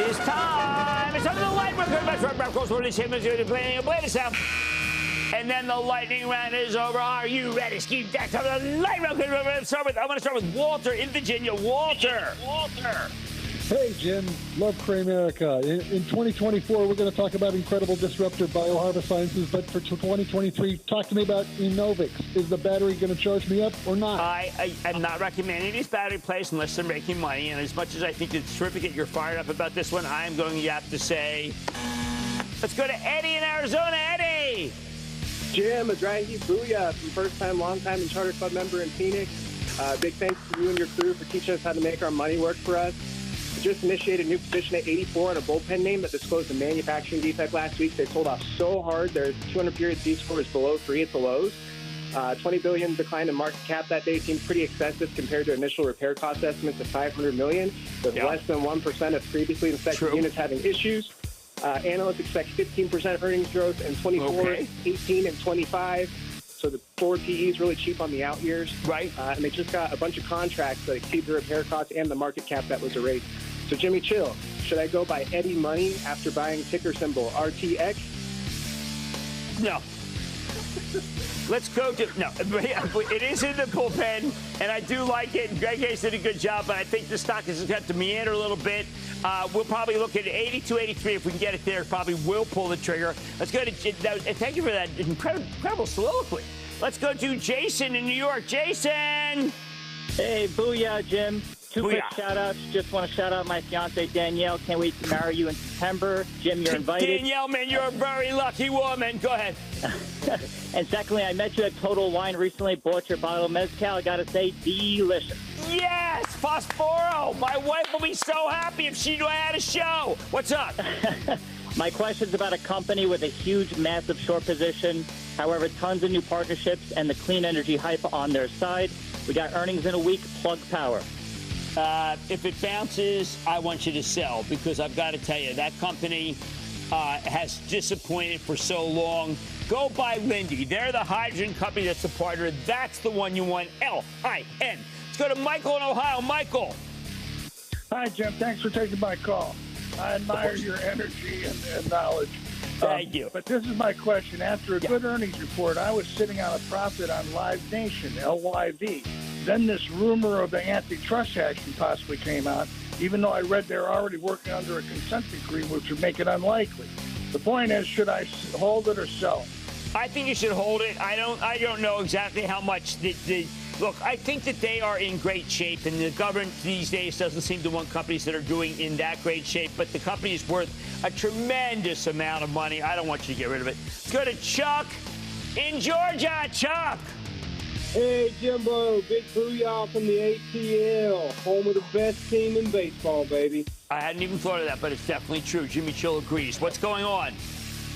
is time. It's time for the lightning round. Of course, we're going to play this out. And then the lightning round is over. Are you ready? Ski back to the lightning round. I'm going to start with Walter in Virginia. Walter. Hey, Jim. Love Cramerica. In 2024, we're going to talk about incredible disruptor bioharvest sciences. But for 2023, talk to me about Enovix. Is the battery going to charge me up or not? I'm not recommending these battery plays unless they're making money. And as much as I think it's terrific that you're fired up about this one, I'm going to have to say, let's go to Eddie in Arizona. Eddie. Jim, Adrangi, booyah, from first time, long time, and Charter Club member in Phoenix. Big thanks to you and your crew for teaching us how to make our money work for us. We just initiated a new position at 84 on a bullpen name that disclosed a manufacturing defect last week. They sold off so hard. Their 200-period Z-score is below 3 at the lows. $20 billion decline in market cap that day seemed pretty excessive compared to initial repair cost estimates of $500 million, with less than 1% of previously inspected units having issues. Analysts expect 15% earnings growth in 24, 18, and 25. So the forward PE is really cheap on the out years. Right. And they just got a bunch of contracts that exceed the repair costs and the market cap that was erased. So, Jimmy Chill, should I go buy Eddie Money after buying ticker symbol RTX? No. Let's go to no. It is in the bullpen, and I do like it. Greg Hayes did a good job, but I think the stock has got to meander a little bit. We'll probably look at 82, 83 if we can get it there. Probably will pull the trigger. Let's go to. Thank you for that incredible soliloquy. Let's go to Jason in New York. Jason. Hey, booyah, Jim. Two Booyah. quick shout-outs. Just want to shout out my fiancée, Danielle. Can't wait to marry you in September. Jim, you're invited. Danielle, man, you're a very lucky woman. Go ahead. And secondly, I met you at Total Wine recently. Bought your bottle of mezcal. I got to say, delicious. Yes, Fosforo. My wife will be so happy if she knew I had a show. What's up? My question's about a company with a huge, massive short position. However, tons of new partnerships and the clean energy hype on their side. We got earnings in a week. Plug Power. If it bounces, I want you to sell, because I've got to tell you, that company has disappointed for so long. Go buy Linde. They're the hydrogen company that's a partner. That's the one you want. L-I-N. Let's go to Michael in Ohio. Michael. Hi, Jim. Thanks for taking my call. I admire your energy and knowledge. Thank you. But this is my question. After a good earnings report, I was sitting on a profit on Live Nation, LYV. Then this rumor of the antitrust action possibly came out, even though I read they're already working under a consent decree, which would make it unlikely. The point is, should I hold it or sell? I think you should hold it. I don't know exactly how much. Look, I think that they are in great shape, and the government these days doesn't seem to want companies that are doing in that great shape, but the company is worth a tremendous amount of money. I don't want you to get rid of it. Let's go to Chuck in Georgia. Chuck. Hey, Jimbo, big booyah from the ATL, home of the best team in baseball, baby. I hadn't even thought of that, but it's definitely true. Jimmy Chill agrees. What's going on?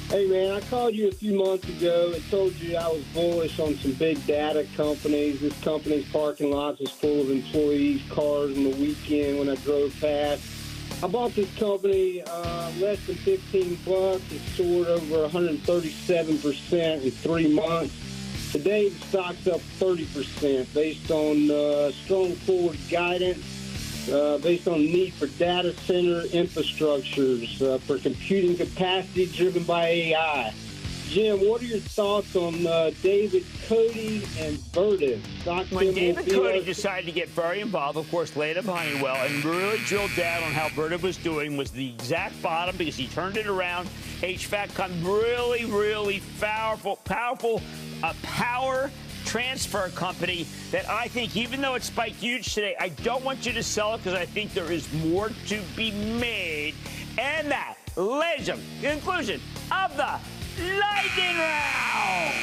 Hey, man, I called you a few months ago and told you I was bullish on some big data companies. This company's parking lots was full of employees' cars on the weekend when I drove past. I bought this company less than $15. It soared over 137% in 3 months. Today, the stock's up 30% based on strong forward guidance, based on need for data center infrastructures, for computing capacity driven by AI. Jim, what are your thoughts on David Cody and Vertiv? When David Cody decided to get very involved, of course, laid up Honeywell and really drilled down on how Vertiv was doing, was the exact bottom because he turned it around. HVAC come really, really powerful power transfer company that I think, even though it spiked huge today, I don't want you to sell it because I think there is more to be made. And that, ladies and gentlemen, the conclusion of the Lightning Round.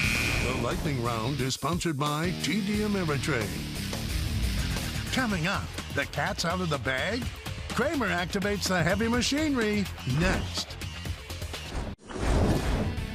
The Lightning Round is sponsored by TD Ameritrade. Coming up, the cat's out of the bag? Cramer activates the heavy machinery next.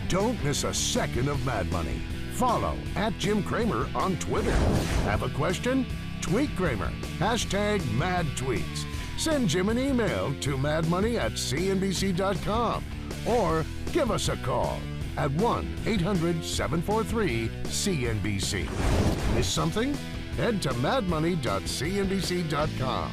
Don't miss a second of Mad Money. Follow @Jim Cramer on Twitter. Have a question? Tweet Cramer. #MadTweets. Send Jim an email to madmoney@cnbc.com or give us a call at 1-800-743-CNBC. Miss something? Head to madmoney.cnbc.com.